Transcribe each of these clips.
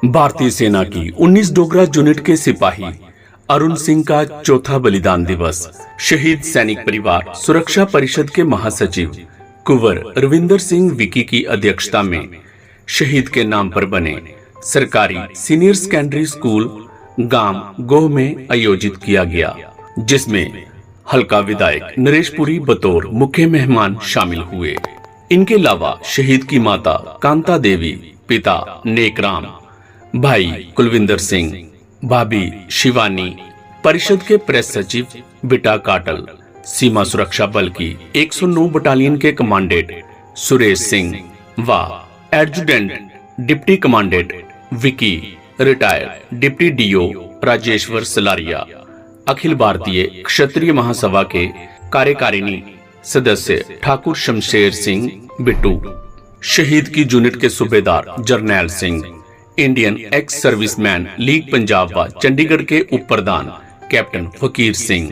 भारतीय सेना की 19 डोगरा यूनिट के सिपाही अरुण सिंह का चौथा बलिदान दिवस। शहीद सैनिक परिवार सुरक्षा परिषद के महासचिव कुंवर रविंदर सिंह विकी की अध्यक्षता में शहीद के नाम पर बने सरकारी सीनियर सेकेंडरी स्कूल गांव गोह में आयोजित किया गया, जिसमें हल्का विधायक नरेश पुरी बतौर मुख्य मेहमान शामिल हुए। इनके अलावा शहीद की माता कांता देवी, पिता नेकराम, भाई कुलविंदर सिंह, भाभी शिवानी, परिषद के प्रेस सचिव बिटा काटल, सीमा सुरक्षा बल की 109 बटालियन के कमांडेंट सुरेश सिंह व adjutant deputy commandant Vicky, retired deputy DO Rajeshwar Salaria, Akhil Bharatiya Kshatriya महासभा के कार्यकारिणी सदस्य ठाकुर शमशेर सिंह बिट्टू, शहीद की यूनिट के सूबेदार Jarnail Singh, Indian ex serviceman league Punjab व चंडीगढ़ के उप प्रधान कैप्टन फकीर सिंह,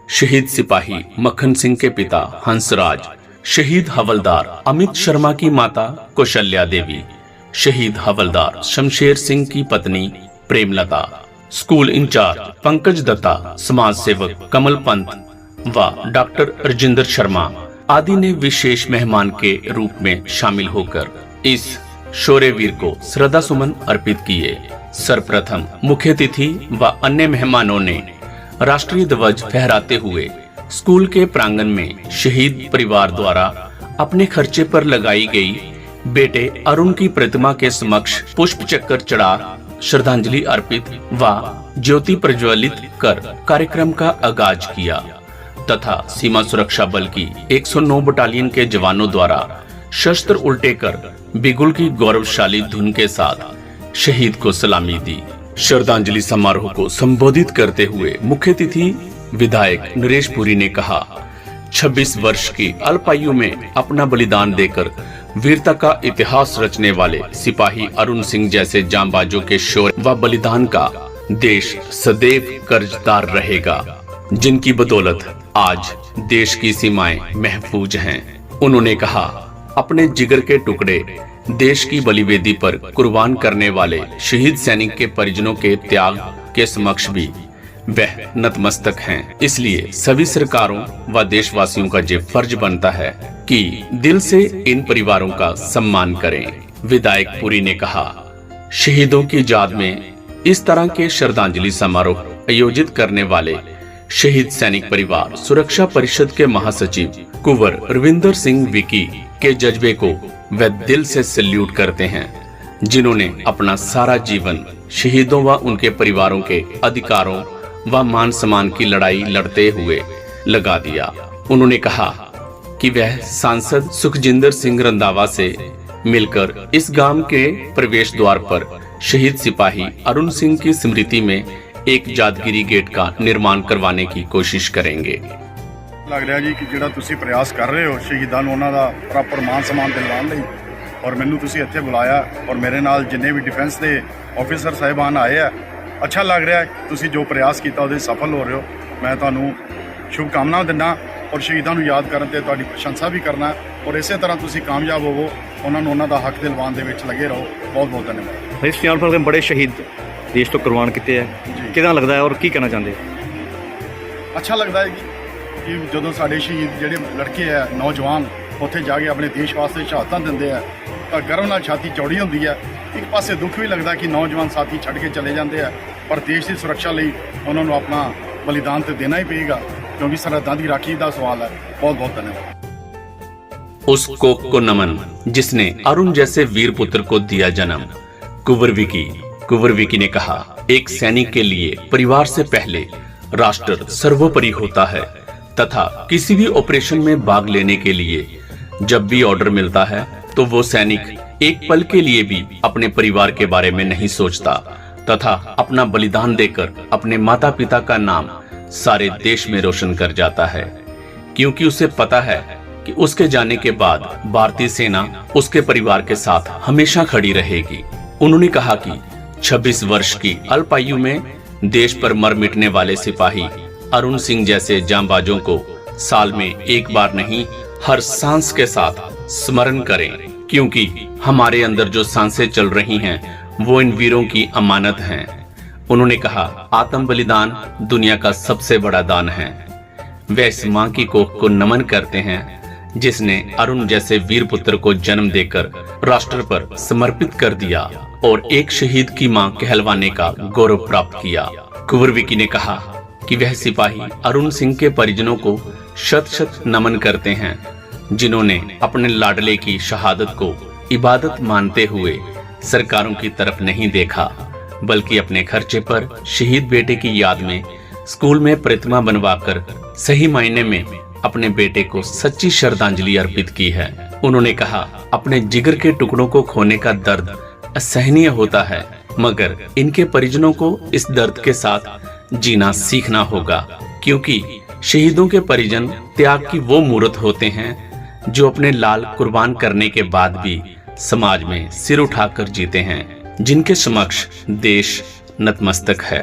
शहीद सिपाही मक्खन सिंह के पिता हंसराज, शहीद हवलदार अमित शर्मा की माता कौशल्या देवी, शहीद हवलदार शमशेर सिंह की पत्नी प्रेमलता, स्कूल इंचार्ज पंकज दत्ता, समाज सेवक कमल पंत व डॉक्टर राजेंद्र शर्मा आदि ने विशेष मेहमान के रूप में शामिल होकर इस शौर्यवीर को श्रद्धा सुमन अर्पित किए। सर्वप्रथम मुख्य अतिथि व अन्य मेहमानों ने राष्ट्रीय ध्वज फहराते हुए स्कूल के प्रांगण में शहीद परिवार द्वारा अपने खर्चे पर लगाई गई बेटे अरुण की प्रतिमा के समक्ष पुष्प चक्कर चढ़ा श्रद्धांजलि अर्पित व ज्योति प्रज्वलित कर कार्यक्रम का आगाज किया तथा सीमा सुरक्षा बल की 109 बटालियन के जवानों द्वारा शस्त्र उल्टे कर बिगुल की गौरवशाली धुन के साथ शहीद को सलामी दी। श्रद्धांजलि समारोह को संबोधित करते हुए मुख्य अतिथि विधायक नरेश पुरी ने कहा, 26 वर्ष की अल्पायु में अपना बलिदान देकर वीरता का इतिहास रचने वाले सिपाही अरुण सिंह जैसे जांबाजों के शौर्य व बलिदान का देश सदैव कर्जदार रहेगा, जिनकी बदौलत आज देश की सीमाएं महफूज हैं। उन्होंने कहा, अपने जिगर के टुकड़े देश की बलिवेदी पर कुर्बान करने वाले शहीद सैनिक के परिजनों के त्याग के समक्ष भी वह नतमस्तक हैं। इसलिए सभी सरकारों व देशवासियों का ये फर्ज बनता है कि दिल से इन परिवारों का सम्मान करें। विधायक पुरी ने कहा, शहीदों की याद में इस तरह के श्रद्धांजलि समारोह आयोजित करने वाले शहीद सैनिक परिवार सुरक्षा परिषद के महासचिव कुंवर रविंदर सिंह विकी के जज्बे को वे दिल से सैल्यूट करते हैं, जिन्होंने अपना सारा जीवन शहीदों व उनके परिवारों के अधिकारों व मान सम्मान की लड़ाई लड़ते हुए लगा दिया। उन्होंने कहा कि वह सांसद सुखजिंदर सिंह रंधावा से मिलकर इस गांव के प्रवेश द्वार पर शहीद सिपाही अरुण सिंह की स्मृति में एक यादगिरी गेट का निर्माण करवाने की कोशिश करेंगे। लग रहा जी कि ਜਿਹੜਾ ਤੁਸੀਂ प्रयास कर रहे हो शहीदां ਨੂੰ ਉਹਨਾਂ ਦਾ ਪ੍ਰੋਪਰ ਮਾਨ ਸਨਮਾਨ ਦਿਵਾਉਣ ਲਈ ਔਰ ਮੈਨੂੰ ਤੁਸੀਂ ਇੱਥੇ ਬੁਲਾਇਆ ਔਰ ਮੇਰੇ ਨਾਲ ਜਿੰਨੇ ਵੀ ਡਿਫੈਂਸ ਦੇ ਆਫੀਸਰ ਸਾਹਿਬਾਨ ਆਏ ਆ, ਅੱਛਾ ਲੱਗ ਰਿਹਾ ਤੁਸੀਂ ਜੋ ਪ੍ਰयास ਕੀਤਾ ਉਹਦੇ ਸਫਲ ਹੋ ਰਹੇ ਹੋ। ਮੈਂ ਤੁਹਾਨੂੰ ਸ਼ੁਭ ਕਾਮਨਾਵਾਂ ਦਿੰਦਾ ਔਰ ਸ਼ਹੀਦਾਂ ਨੂੰ ਯਾਦ ਕਰਨ ਤੇ ਤੁਹਾਡੀ ਪ੍ਰਸ਼ੰਸਾ ਵੀ ਕਰਨਾ ਔਰ ਇਸੇ ਤਰ੍ਹਾਂ ਤੁਸੀਂ ਕਾਮਯਾਬ ਹੋਵੋ, ਉਹਨਾਂ ਨੂੰ ਉਹਨਾਂ ਦਾ ਹੱਕ ਦਿਲਵਾਉਣ ਦੇ ਵਿੱਚ ਲੱਗੇ ਰਹੋ। ਬਹੁਤ ਬਹੁਤ ਧੰਨਵਾਦ। ਇਸ ਪਿਆਰ ਨਾਲ ਬੜੇ ਸ਼ਹੀਦ देश तो कुर्बान किए हैं, कितना लगता है और की कहना चाहते हैं? अच्छा लगता है कि जो साढ़े शहीद जोड़े लड़के है नौजवान उत्थे जाके अपने देश वास्ते शहादत देंगे हैं तो गर्व नाल छाती चौड़ी होती है। एक पासे दुख भी लगता कि नौजवान साथी छड़ के चले जाते हैं, पर देश की सुरक्षा लिए उन्होंने अपना बलिदान तो देना ही पेगा, क्योंकि सरहदां की राखी का सवाल है। बहुत बहुत धन्यवाद। उस कोक को नमन जिसने अरुण जैसे वीर पुत्र को दिया जन्म। कुंवर विकी ने कहा, एक सैनिक के लिए परिवार से पहले राष्ट्र सर्वोपरि होता है तथा किसी भी ऑपरेशन में भाग लेने के लिए जब भी ऑर्डर मिलता है तो वो सैनिक एक पल के लिए भी अपने परिवार के बारे में नहीं सोचता तथा अपना बलिदान देकर अपने माता पिता का नाम सारे देश में रोशन कर जाता है, क्योंकि उसे पता है कि उसके जाने के बाद भारतीय सेना उसके परिवार के साथ हमेशा खड़ी रहेगी। उन्होंने कहा कि 26 वर्ष की अल्पायु में देश पर मर मिटने वाले सिपाही अरुण सिंह जैसे जांबाजों को साल में एक बार नहीं हर सांस के साथ स्मरण करें, क्योंकि हमारे अंदर जो सांसें चल रही हैं वो इन वीरों की अमानत हैं। उन्होंने कहा, आत्म बलिदान दुनिया का सबसे बड़ा दान है। वे इस मां की कोख को नमन करते हैं जिसने अरुण जैसे वीर पुत्र को जन्म देकर राष्ट्र पर समर्पित कर दिया और एक शहीद की मां कहलवाने का गौरव प्राप्त किया। कुंवर विकी ने कहा कि वह सिपाही अरुण सिंह के परिजनों को शत शत नमन करते हैं जिन्होंने अपने लाडले की शहादत को इबादत मानते हुए सरकारों की तरफ नहीं देखा, बल्कि अपने खर्चे पर शहीद बेटे की याद में स्कूल में प्रतिमा बनवाकर सही मायने में अपने बेटे को सच्ची श्रद्धांजलि अर्पित की है। उन्होंने कहा, अपने जिगर के टुकड़ों को खोने का दर्द असहनीय होता है, मगर इनके परिजनों को इस दर्द के साथ जीना सीखना होगा, क्योंकि शहीदों के परिजन त्याग की वो मूर्त होते हैं जो अपने लाल कुर्बान करने के बाद भी समाज में सिर उठाकर जीते हैं, जिनके समक्ष देश नतमस्तक है।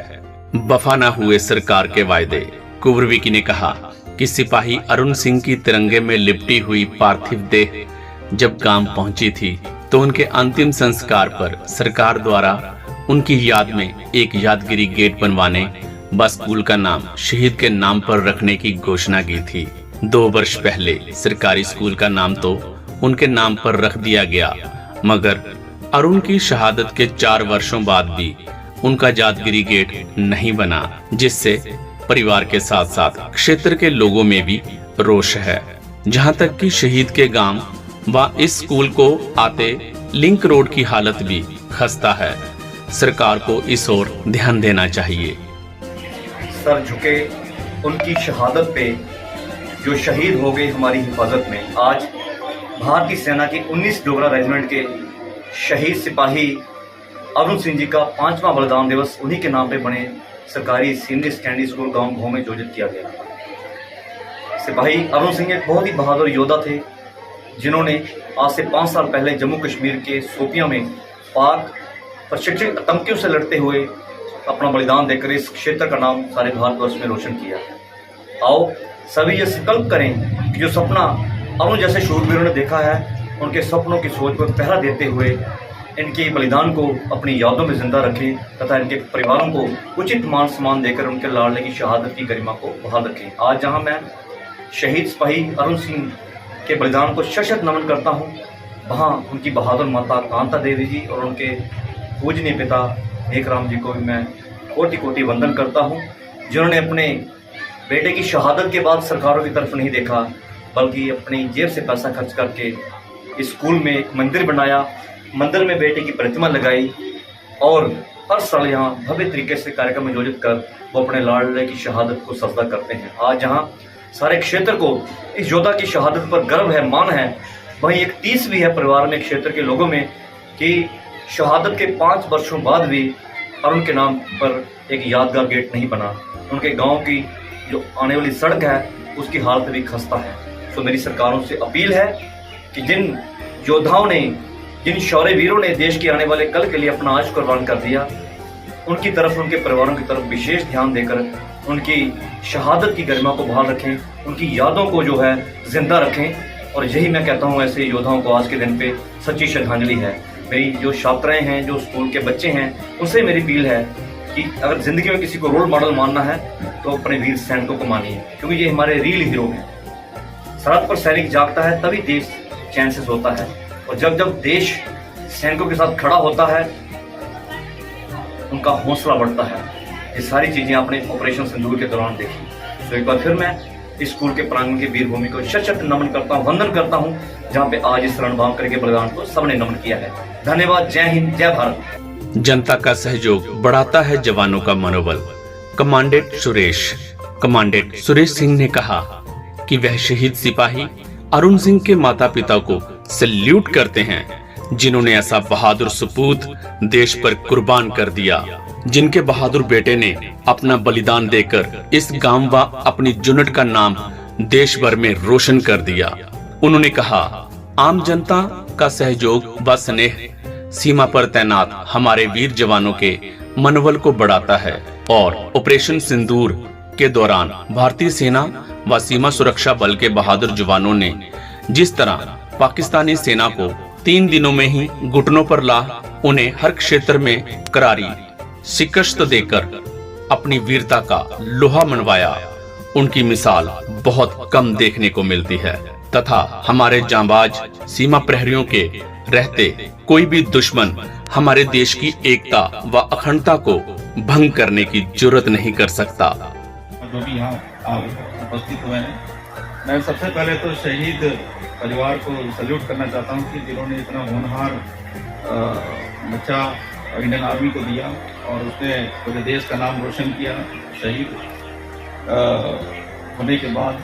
वफा न हुए सरकार के वायदे। कुंवर विकी ने कहा कि सिपाही अरुण सिंह की तिरंगे में लिपटी हुई पार्थिव देह जब गांव पहुंची थी तो उनके अंतिम संस्कार पर सरकार द्वारा उनकी याद में एक यादगिरी गेट बनवाने व स्कूल का नाम शहीद के नाम पर रखने की घोषणा की थी। 2 वर्ष पहले सरकारी स्कूल का नाम तो उनके नाम पर रख दिया गया, मगर अरुण की शहादत के 4 वर्षों बाद भी उनका यादगिरी गेट नहीं बना, जिससे परिवार के साथ साथ क्षेत्र के लोगों में भी रोष है। जहां तक कि शहीद के गांव व इस स्कूल को आते लिंक रोड की हालत भी खस्ता है। सरकार को इस ओर ध्यान देना चाहिए। सर झुके उनकी शहादत पे जो शहीद हो गए हमारी हिफाजत में। आज भारतीय सेना के 19 डोगरा रेजिमेंट के शहीद सिपाही अरुण सिंह जी का 5वां बलिदान दिवस उन्हीं के नाम पे बने सरकारी सीनियर सेकेंडरी स्कूल गांव घों में आयोजित किया गया। सिपाही अरुण सिंह एक बहुत ही बहादुर योद्धा थे, जिन्होंने आज से 5 साल पहले जम्मू कश्मीर के शोपियां में पाक प्रशिक्षित आतंकियों से लड़ते हुए अपना बलिदान देकर इस क्षेत्र का नाम सारे भारतवर्ष में रोशन किया। आओ सभी ये संकल्प करें कि जो सपना अरुण जैसे शूरवीरों ने देखा है, उनके सपनों की सोच को पहरा देते हुए इनके बलिदान को अपनी यादों में जिंदा रखें तथा इनके परिवारों को उचित मान सम्मान देकर उनके लाडले की शहादत की गरिमा को बहाल रखें। आज जहां मैं शहीद सिपाही अरुण सिंह के बलिदान को शत नमन करता हूं, वहां उनकी बहादुर माता कांता देवी जी और उनके पूजनीय पिता नेकराम जी को भी मैं कोटि कोटि वंदन करता हूं, जिन्होंने अपने बेटे की शहादत के बाद सरकारों की तरफ नहीं देखा, बल्कि अपनी जेब से पैसा खर्च करके इस स्कूल में एक मंदिर बनाया, मंदिर में बेटे की प्रतिमा लगाई और हर साल यहाँ भव्य तरीके से कार्यक्रम आयोजित कर वो अपने लाडले की शहादत को सजदा करते हैं। आज जहाँ सारे क्षेत्र को इस योद्धा की शहादत पर गर्व है, मान है, वहीं एक टीस भी है परिवार में, क्षेत्र के लोगों में, कि शहादत के 5 वर्षों बाद भी अरुण के नाम पर एक यादगार गेट नहीं बना। उनके गांव की जो आने वाली सड़क है उसकी हालत भी खस्ता है। तो मेरी सरकारों से अपील है कि जिन योद्धाओं ने, जिन शौर्य वीरों ने देश के आने वाले कल के लिए अपना आज कुर्बान कर दिया, उनकी तरफ, उनके परिवारों की तरफ विशेष ध्यान देकर उनकी शहादत की गरिमा को बहाल रखें, उनकी यादों को जो है जिंदा रखें। और यही मैं कहता हूँ, ऐसे योद्धाओं को आज के दिन पे सच्ची श्रद्धांजलि है। मेरी जो छात्राएं हैं, जो स्कूल के बच्चे हैं, उनसे मेरी अपील है कि अगर जिंदगी में किसी को रोल मॉडल मानना है तो अपने वीर सैनिकों को मानिए, क्योंकि ये हमारे रियल हीरो हैं। सरहद पर सैनिक जागता है तभी देश चैन से सोता है, और जब जब देश सैनिकों के साथ खड़ा होता है उनका हौसला बढ़ता है। ये सारी चीजें आपने ऑपरेशन सिंदूर के दौरान देखी। तो एक बार फिर मैं इस स्कूल के प्रांगण की वीर भूमि को शत नमन करता हूँ, वंदन करता हूँ, जहाँ पे आज इस रणभाव करके बलिदान को सबने नमन किया है। धन्यवाद। जय हिंद, जय भारत। जनता का सहयोग बढ़ाता है जवानों का मनोबल। कमांडेंट सुरेश सिंह ने कहा कि वह शहीद सिपाही अरुण सिंह के माता पिता को सैल्यूट करते हैं, जिन्होंने ऐसा बहादुर सपूत देश पर कुर्बान कर दिया, जिनके बहादुर बेटे ने अपना बलिदान देकर इस गांव व अपनी यूनिट का नाम देश भर में रोशन कर दिया। उन्होंने कहा, आम जनता का सहयोग व स्नेह सीमा पर तैनात हमारे वीर जवानों के मनोबल को बढ़ाता है, और ऑपरेशन सिंदूर के दौरान भारतीय सेना व सीमा सुरक्षा बल के बहादुर जवानों ने जिस तरह पाकिस्तानी सेना को 3 दिनों में ही घुटनों पर ला उन्हें हर क्षेत्र में करारी शिकस्त देकर अपनी वीरता का लोहा मनवाया। उनकी मिसाल बहुत कम देखने को मिलती है तथा हमारे जांबाज सीमा प्रहरियों के रहते कोई भी दुश्मन हमारे देश की एकता व अखंडता को भंग करने की जुर्रत नहीं कर सकता। जो भी यहाँ उपस्थित हुए हैं, मैं सबसे पहले तो शहीद परिवार को सल्यूट करना चाहता हूँ कि जिन्होंने इतना होनहार बच्चा इंडियन आर्मी को दिया और उसने पूरे देश का नाम रोशन किया शहीद होने के बाद।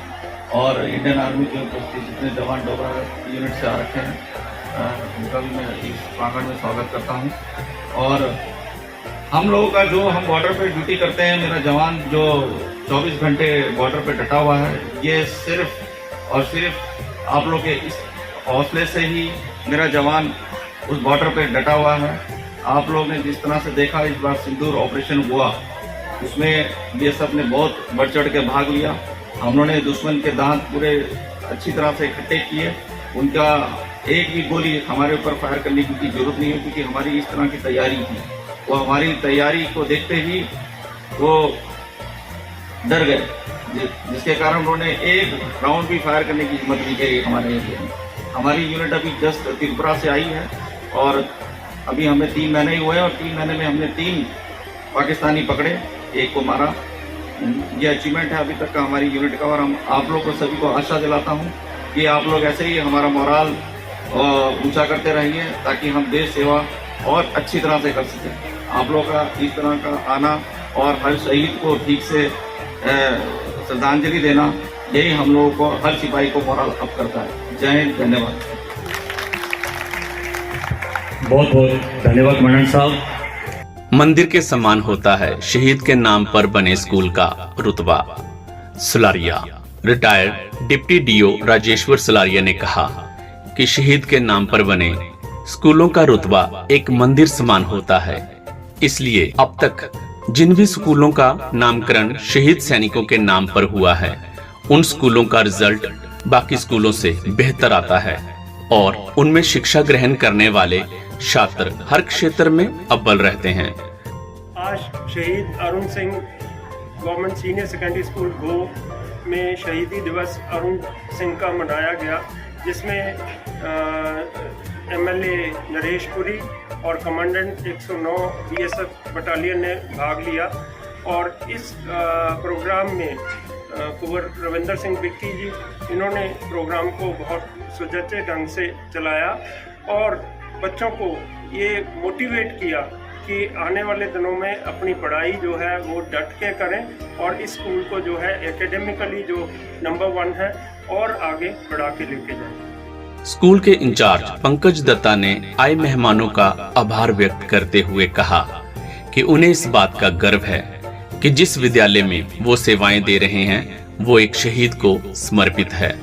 और इंडियन आर्मी के उपस्थित जितने जवान डोगरा यूनिट से आ रखे हैं उनका भी मैं इस प्रांगण में स्वागत करता हूँ। और हम लोगों का जो हम बॉर्डर पे ड्यूटी करते हैं, मेरा जवान जो 24 घंटे बॉर्डर पे डटा हुआ है, ये सिर्फ और सिर्फ आप लोग के इस हौसले से ही मेरा जवान उस बॉर्डर पे डटा हुआ है। आप लोग ने जिस तरह से देखा इस बार सिंदूर ऑपरेशन हुआ, उसमें बीएसएफ ने बहुत बढ़ चढ़ के भाग लिया। हम लोगों ने दुश्मन के दांत पूरे अच्छी तरह से इकट्ठे किए। उनका एक भी गोली हमारे ऊपर फायर करने की जरूरत नहीं है, क्योंकि हमारी इस तरह की तैयारी थी। वो हमारी तैयारी को देखते ही वो डर गए, जिसके कारण उन्होंने एक राउंड भी फायर करने की हिम्मत नहीं करी हमारे एरिया में। हमारी यूनिट अभी जस्ट त्रिपुरा से आई है और अभी हमें 3 महीने ही हुए हैं और 3 महीने में हमने 3 पाकिस्तानी पकड़े, एक को मारा। ये अचीवमेंट है अभी तक का हमारी यूनिट का। और हम आप लोग को सभी को आशा दिलाता हूँ कि आप लोग ऐसे ही हमारा मोराल ऊंचा करते रहिए, ताकि हम देश सेवा और अच्छी तरह से कर सकें। आप लोग का इस तरह का आना और हर शहीद को ठीक से श्रद्धांजलि देना, यही हम लोगों को, हर सिपाही को मोरल अप करता है। जय हिंद, धन्यवाद। बहुत बहुत धन्यवाद मंडन साहब। मंदिर के समान होता है शहीद के नाम पर बने स्कूल का रुतबा। सुलारिया रिटायर्ड डिप्टी डीओ राजेश्वर सुलारिया ने कहा कि शहीद के नाम पर बने स्कूलों का रुतबा एक मंदिर समान होता है। इसलिए अब तक जिन भी स्कूलों का नामकरण शहीद सैनिकों के नाम पर हुआ है, उन स्कूलों का रिजल्ट बाकी स्कूलों से बेहतर आता है और उनमें शिक्षा ग्रहण करने वाले छात्र हर क्षेत्र में अव्वल रहते हैं। आज Shaheed Arun Singh government senior secondary school गो में शहीदी दिवस अरुण सिंह का मनाया गया, जिसमें एमएलए नरेश पुरी और कमांडेंट 109 बीएसएफ बटालियन ने भाग लिया। और इस प्रोग्राम में कुंवर रविंदर सिंह बिक्की जी, इन्होंने प्रोग्राम को बहुत सुचारू ढंग से चलाया और बच्चों को ये मोटिवेट किया कि आने वाले दिनों में अपनी पढ़ाई जो है वो डट के करें और इस स्कूल को जो है एकेडमिकली जो नंबर 1 है और आगे बढ़ा के लेके जाएं। स्कूल के इंचार्ज पंकज दत्ता ने आए मेहमानों का आभार व्यक्त करते हुए कहा कि उन्हें इस बात का गर्व है कि जिस विद्यालय में वो सेवाएं दे रहे हैं वो एक शहीद को समर्पित है।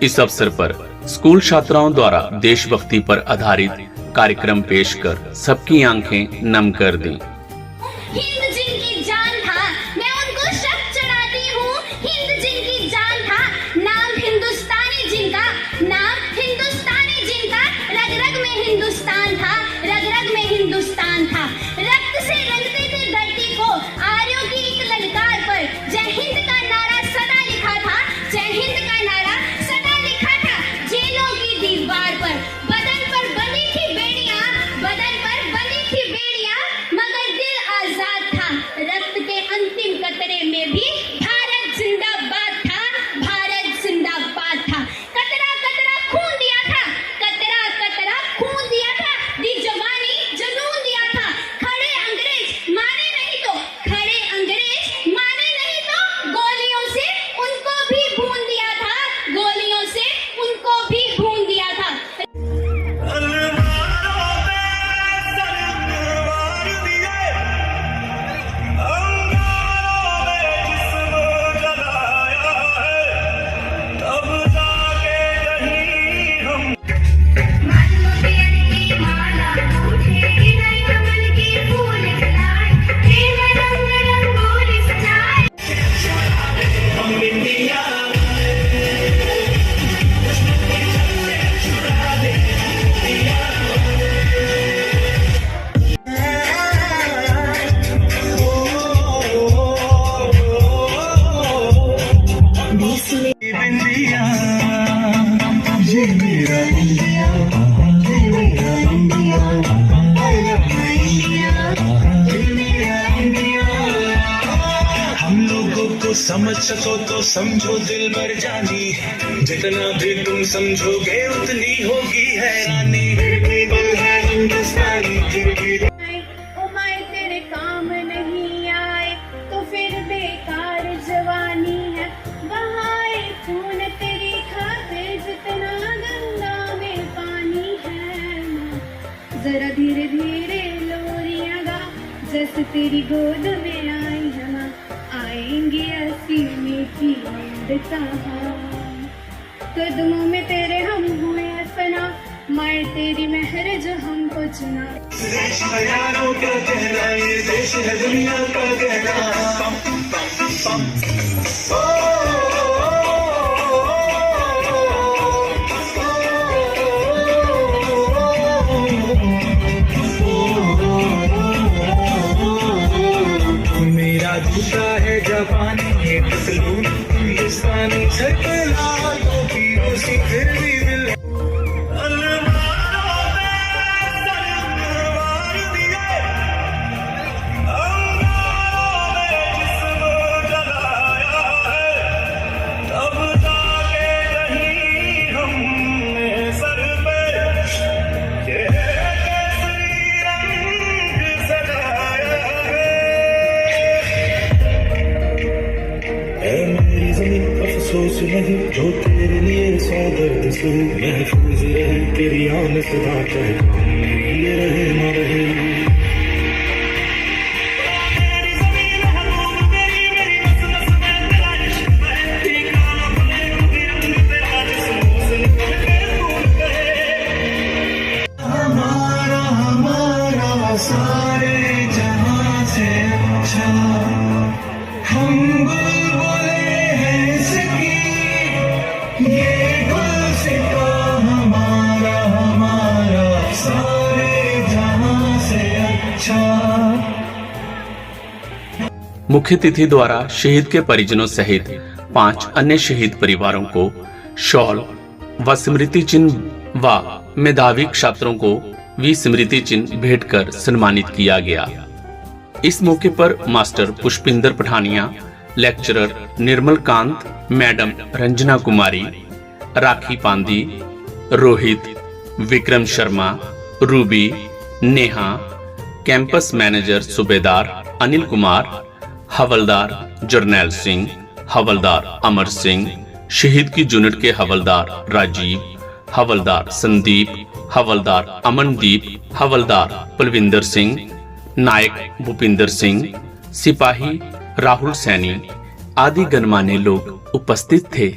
इस अवसर पर स्कूल छात्राओं द्वारा देशभक्ति पर आधारित कार्यक्रम पेश कर सबकी आंखें नम कर दी। हिंद जिनकी जान था, मैं उनको शब्द चढ़ाती हूँ। हिंद जिनकी जान था, नाम हिंदुस्तानी जिनका, नाम हिंदुस्तानी जिनका, रग रग में हिंदुस्तान था, रग रग में हिंदुस्तान था। रक्त से रंगते थे धरती को, आर्यों की एक ललकार पर जय हिंद का नारा सदा लिखा था, जय हिंद का नारा सदा लिखा था। जेलों की दीवार पर बदन पर बंधी थी बेड़ियां, बदन पर बंधी थी बेड़ियां, मगर दिल आजाद था। रक्त के अंतिम कतरे में भी भारत जिंदाबाद था, भारत जिंदाबाद था। कतरा कतरा खून दिया था, कतरा कतरा खून दिया था, दी जवानी जुनून दिया था। खड़े अंग्रेज माने नहीं तो, खड़े अंग्रेज माने नहीं तो, गोलियों से उनको भी भून दिया था, गोलियों से उनको भी भून दिया था। हम लोगों को समझ सको तो समझो दिल मर जानी, जितना भी तुम समझोगे उतनी होगी हैरानी। पल है हिंदुस्तानी जिंदगी। ओ माए तेरे काम नहीं आए तो फिर बेकार जवानी है, बहाए खून तेरी खातिर जितना गंगा में पानी है। जरा धीरे धीरे लोरियां गा, जैसे तेरी गोद में आई है माँ, आएंगे असीने की नींद कहाँ। कदमों में तेरे हम हुए फना, माए तेरी मेहर जो हमको चुना। देश है यारों का कहना, ये देश है दुनिया का कहना। पम, पम, पम। मेरा जूता है जापानी, ये पतलून हिंदुस्तानी, सर पे लाल टोपी रोसी फिर भी दिल। मेरी जमीन अफसोस नहीं जो तेरे लिए सौ दर्द से महफूज रहे, तेरी आन सदा चाहे ये रहे न रहे। हमारा हमारा सारे जहां से अच्छा, हम बुलबुले हैं इसकी, ये गुलसिता हमारा हमारा सारे जहां से अच्छा। मुख्य तिथि द्वारा शहीद के परिजनों सहित 5 अन्य शहीद परिवारों को शॉल व स्मृति चिन्ह व मेधावी छात्रों को स्मृति चिन्ह भेंट कर सम्मानित किया गया। इस मौके पर मास्टर पुष्पिंदर पठानिया, लेक्चरर निर्मल कांत, मैडम रंजना कुमारी, राखी पांदी, Rohit, Vikram Sharma, Ruby, Neha, campus manager सूबेदार अनिल कुमार, हवलदार जरनैल सिंह, हवलदार अमर सिंह, शहीद की यूनिट के हवलदार राजीव, हवलदार संदीप, हवलदार अमनदीप, हवलदार पलविंदर सिंह, नायक भूपिंदर सिंह, सिपाही राहुल सैनी आदि गणमान्य लोग उपस्थित थे।